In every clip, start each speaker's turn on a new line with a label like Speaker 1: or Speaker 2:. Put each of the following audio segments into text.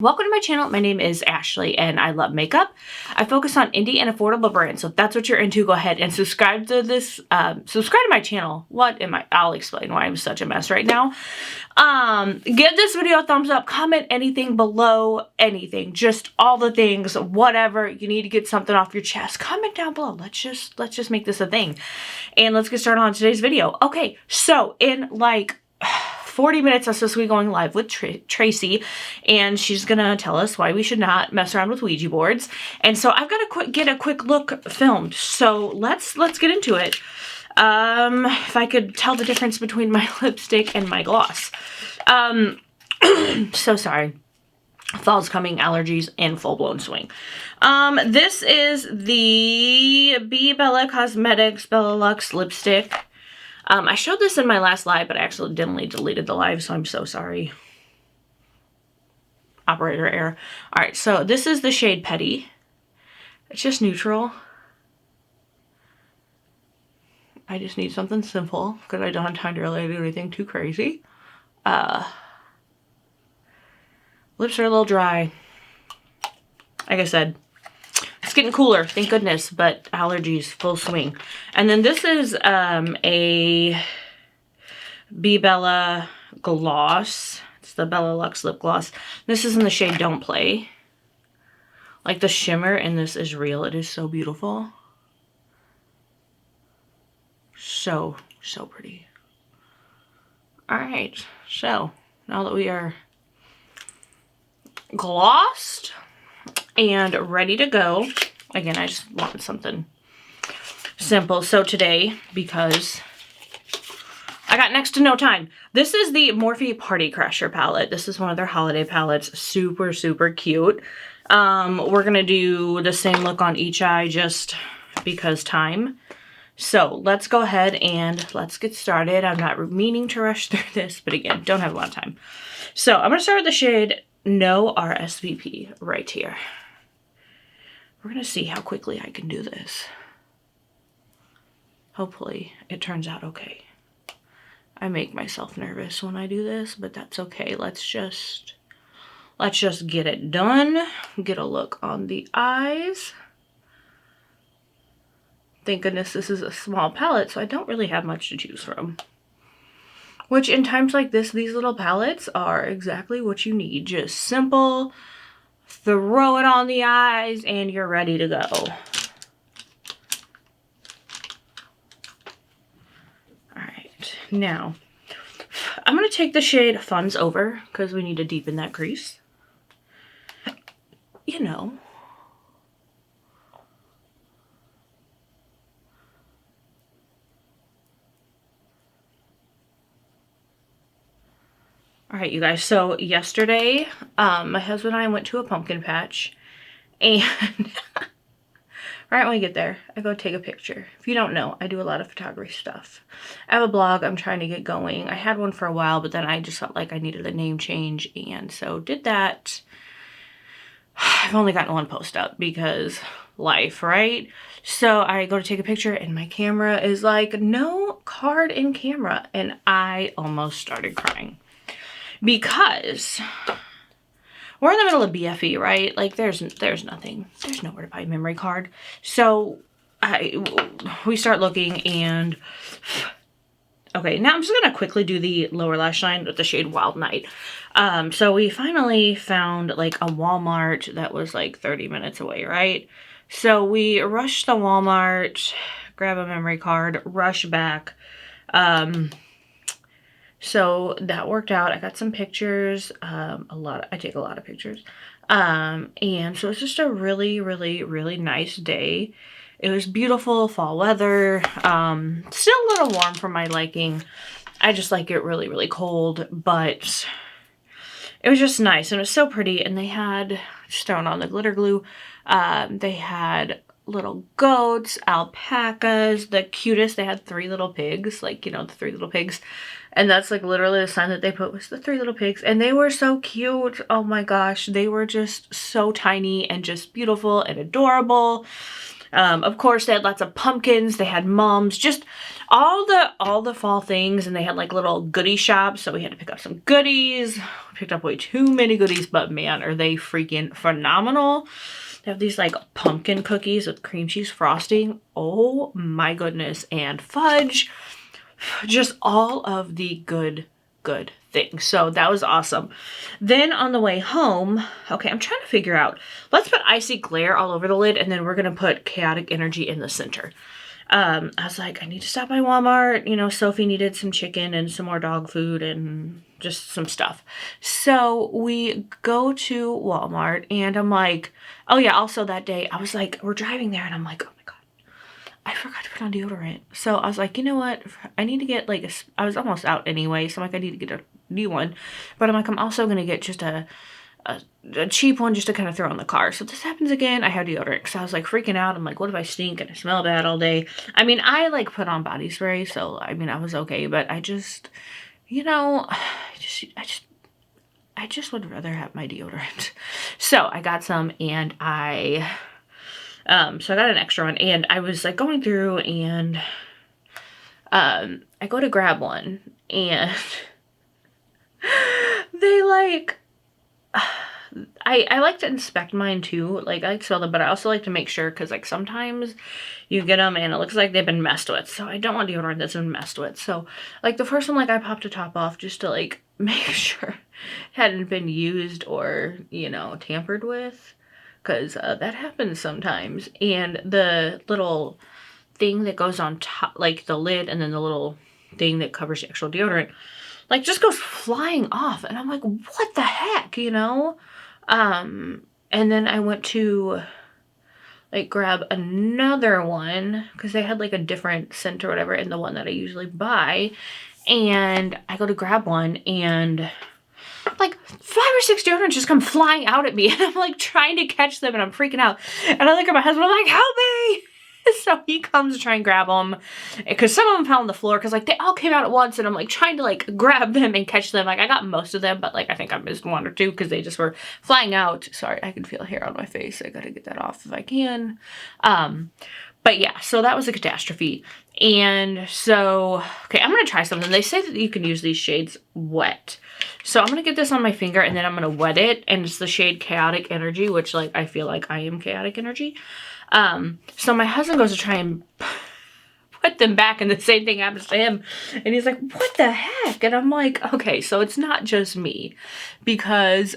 Speaker 1: Welcome to my channel. My name is Ashley and I love makeup. I focus on indie and affordable brands. So if that's what you're into, go ahead and subscribe to this, subscribe to my channel. I'll explain why I'm such a mess right now. Give this video a thumbs up, comment anything below, anything, just all the things, whatever you need to get something off your chest, comment down below. Let's just make this a thing. And let's get started on today's video. Okay, so in like 40 minutes, I'm supposed to be going live with Tracy, and she's gonna tell us why we should not mess around with Ouija boards. And so I've got to get a quick look filmed. So let's get into it. If I could tell the difference between my lipstick and my gloss. So sorry. Fall's coming, allergies in full-blown swing. This is the Bella Cosmetics Bella Luxe lipstick. I showed this in my last live, but I accidentally deleted the live, so I'm so sorry. Operator error. Alright, so this is the shade Petty. It's just neutral. I just need something simple, because I don't have time to really do anything too crazy. Lips are a little dry. Like I said, it's getting cooler, thank goodness, but allergies full swing. And then this is a Bella gloss. It's the Bella Luxe lip gloss. This is in the shade Don't Play. Like the shimmer in this is real. It is so beautiful. So pretty. Alright, so now that we are glossed and ready to go. Again, I just wanted something simple. So today, because I got next to no time, this is the Morphe Party Crasher palette. This is one of their holiday palettes. Super cute. We're gonna do the same look on each eye just because time. So let's go ahead and let's get started. I'm not meaning to rush through this, but again, don't have a lot of time. So I'm gonna start with the shade No RSVP right here. We're gonna see how quickly I can do this. Hopefully it turns out okay. I make myself nervous when I do this, but that's okay. Let's just get it done. Get a look on the eyes. Thank goodness this is a small palette, so I don't really have much to choose from. Which in times like this, these little palettes are exactly what you need. Just simple, throw it on the eyes, and you're ready to go. Alright, now, I'm going to take the shade Fun's Over, because we need to deepen that crease. You know. Alright, you guys, so yesterday, my husband and I went to a pumpkin patch, and right when we get there, I go take a picture. If you don't know, I do a lot of photography stuff. I have a blog I'm trying to get going. I had one for a while, but then I just felt like I needed a name change, and so did that. I've only gotten one post up because life, right? So I go to take a picture, and my camera is like, no card in camera, and I almost started crying. Because we're in the middle of BFE, right? Like there's nothing. There's nowhere to buy a memory card. So we start looking, and okay, now I'm just gonna quickly do the lower lash line with the shade Wild Night. So we finally found like a Walmart that was like 30 minutes away, right? So we rushed to Walmart, grab a memory card, rush back. So that worked out. I got some pictures, I take a lot of pictures. And so it's just a really nice day. It was beautiful fall weather, still a little warm for my liking. I just like it really cold, but it was just nice and it was so pretty. And they had, just throwing on the glitter glue, they had little goats, alpacas, the cutest. They had 3 little pigs, like, you know, the 3 little pigs. And that's like literally the sign that they put was the 3 little pigs. And they were so cute. Oh my gosh. They were just so tiny and just beautiful and adorable. Of course, they had lots of pumpkins. They had mums. Just all the fall things, and they had like little goodie shops, so we had to pick up some goodies. We picked up way too many goodies, but man, are they freaking phenomenal. They have these like pumpkin cookies with cream cheese frosting. Oh my goodness. And fudge. Just all of the good things. So that was awesome. Then on the way home, okay, I'm trying to figure out, let's put Icy Glare all over the lid, and then we're going to put Chaotic Energy in the center. I was like, I need to stop by Walmart. You know, Sophie needed some chicken and some more dog food and just some stuff. So we go to Walmart, and I'm like, oh yeah, also that day, I was like, we're driving there, and I'm like, oh my God, I forgot to put on deodorant. So I was like, you know what? I need to get like I was almost out anyway, so I'm like, I need to get a new one. But I'm like, I'm also going to get just a cheap one just to kind of throw in the car. So if this happens again, I have deodorant. So I was like freaking out. I'm like, what if I stink and I smell bad all day? I mean, I like put on body spray, so I mean, I was okay. But I just, you know, I just would rather have my deodorant. So I got some, and so I got an extra one, and I was like going through, and I go to grab one, and they like, I like to inspect mine too. Like, I like to smell them, but I also like to make sure, because like sometimes you get them and it looks like they've been messed with. So I don't want deodorant that's been messed with. So like the first one, like I popped the top off just to like make sure it hadn't been used or, you know, tampered with. Because that happens sometimes. And the little thing that goes on top, like the lid, and then the little thing that covers the actual deodorant, like just goes flying off. And I'm like, what the heck, you know? And then I went to like grab another one, because they had like a different scent or whatever in the one that I usually buy. And I go to grab one, and like 5 or 6 deodorants just come flying out at me, and I'm like trying to catch them, and I'm freaking out. And I look at my husband, I'm like, help me. So he comes to try and grab them, because some of them fell on the floor, because like they all came out at once, and I'm like trying to like grab them and catch them. Like I got most of them, but like I think I missed 1 or 2 because they just were flying out. Sorry, I can feel hair on my face. I gotta get that off if I can. But yeah, so that was a catastrophe. And so, okay, I'm going to try something. They say that you can use these shades wet. So I'm going to get this on my finger, and then I'm going to wet it. And it's the shade Chaotic Energy, which like I feel like I am Chaotic Energy. So my husband goes to try and put them back, and the same thing happens to him. And he's like, what the heck? And I'm like, okay, so it's not just me, because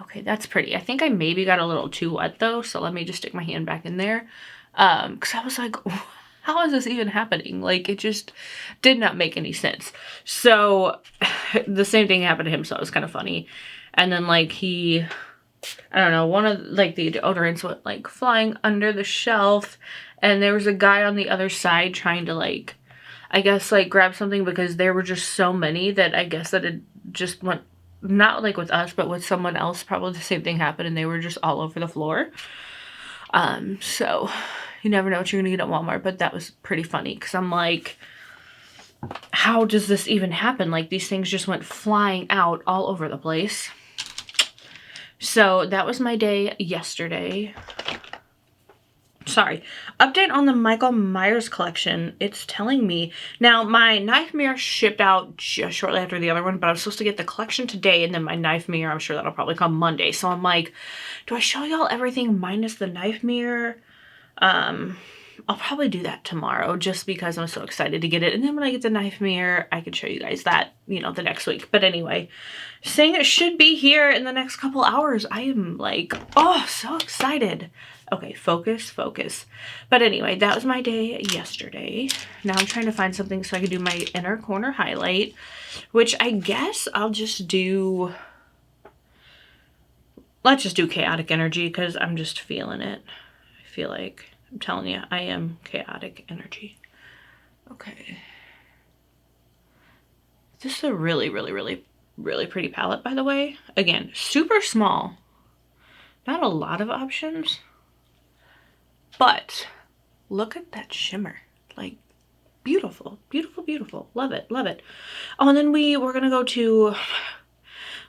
Speaker 1: okay, that's pretty. I think I maybe got a little too wet though. So let me just stick my hand back in there. Because I was like, how is this even happening? Like, it just did not make any sense. So the same thing happened to him. So it was kind of funny. And then like I don't know, one of like the deodorants went like flying under the shelf. And there was a guy on the other side trying to like, I guess like grab something, because there were just so many that I guess that it just went, not like with us, but with someone else, probably the same thing happened, and they were just all over the floor. So you never know what you're gonna get at Walmart, but that was pretty funny, because I'm like, how does this even happen? Like, these things just went flying out all over the place. So that was my day yesterday. Sorry. Update on the Michael Myers collection. It's telling me now my knife mirror shipped out just shortly after the other one, but I was supposed to get the collection today, and then my knife mirror, I'm sure that'll probably come Monday. So I'm like, do I show y'all everything minus the knife mirror? I'll probably do that tomorrow, just because I'm so excited to get it. And then when I get the knife mirror, I can show you guys that, you know, the next week. But anyway, saying it should be here in the next couple hours. I am like, oh, so excited. Okay, focus. But anyway, that was my day yesterday. Now I'm trying to find something so I can do my inner corner highlight, which I guess I'll just do, let's just do Chaotic Energy, because I'm just feeling it. I feel like, I'm telling you, I am Chaotic Energy. Okay. This is a really pretty palette, by the way. Again, super small. Not a lot of options. But look at that shimmer. Like, beautiful. Love it. Oh, and then we're going to go to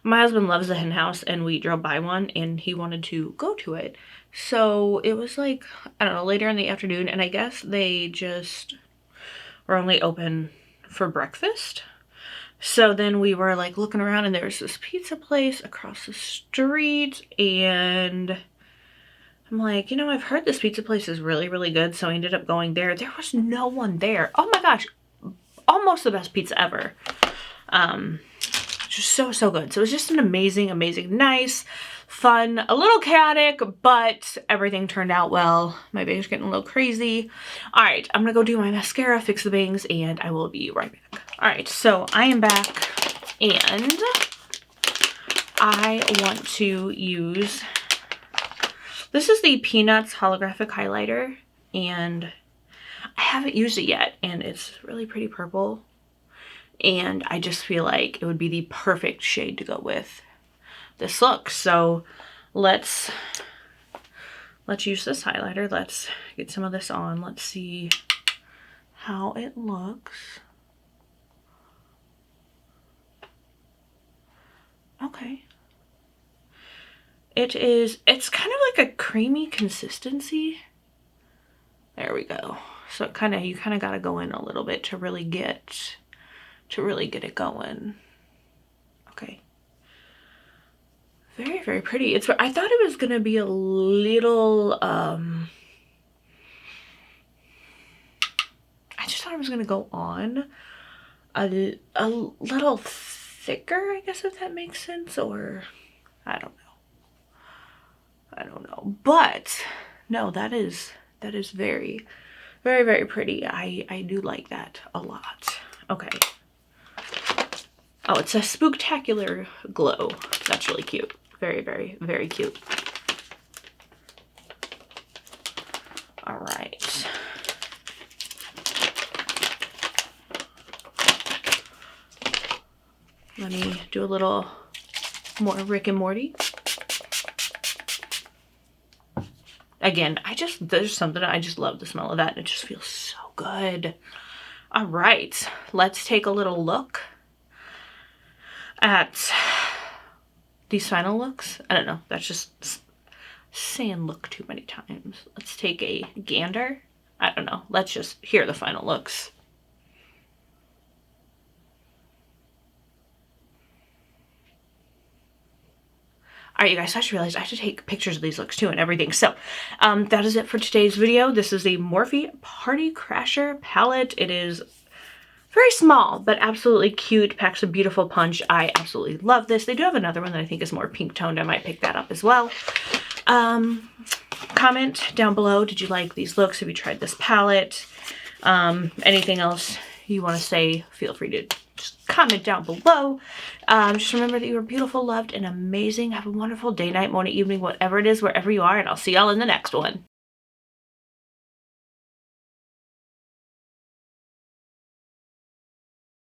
Speaker 1: My husband loves the hen house, and we drove by one and he wanted to go to it. So it was like, I don't know, later in the afternoon, and I guess they just were only open for breakfast. So then we were like looking around, and there was this pizza place across the street, and I'm like, you know, I've heard this pizza place is really, really good. So I ended up going there. There was no one there. Oh my gosh, almost the best pizza ever. Just so good. So it was just an amazing, nice, fun, a little chaotic, but everything turned out well. My bangs are getting a little crazy. All right, I'm gonna go do my mascara, fix the bangs, and I will be right back. All right, so I am back, and I want to use, this is the Peanuts holographic highlighter, and I haven't used it yet, and it's really pretty purple. And I just feel like it would be the perfect shade to go with this look. So let's use this highlighter. Let's get some of this on. Let's see how it looks. Okay. It's kind of like a creamy consistency. There we go. So you kind of got to go in a little bit to really get it going. Okay. Very, very pretty. I thought it was gonna be a little, I just thought it was gonna go on a little thicker, I guess, if that makes sense, or I don't know. But no, that is very, very, very pretty. I do like that a lot. Okay. Oh, it's a spooktacular glow. That's really cute. Very, very, very cute. All right. Let me do a little more Rick and Morty. Again, there's something, I just love the smell of that. It just feels so good. All right, let's take a little look at these final looks. I don't know, that's just saying look too many times. Let's take a gander. I don't know, let's just hear the final looks. All right, you guys, I just realized I should take pictures of these looks too and everything. So that is it for today's video. This is the Morphe Party Crasher palette. It is very small, but absolutely cute, packs a beautiful punch. I absolutely love this. They do have another one that I think is more pink toned. I might pick that up as well. Comment down below, did you like these looks? Have you tried this palette? Anything else you want to say, feel free to just comment down below. Just remember that you are beautiful, loved, and amazing. Have a wonderful day, night, morning, evening, whatever it is, wherever you are, and I'll see y'all in the next one.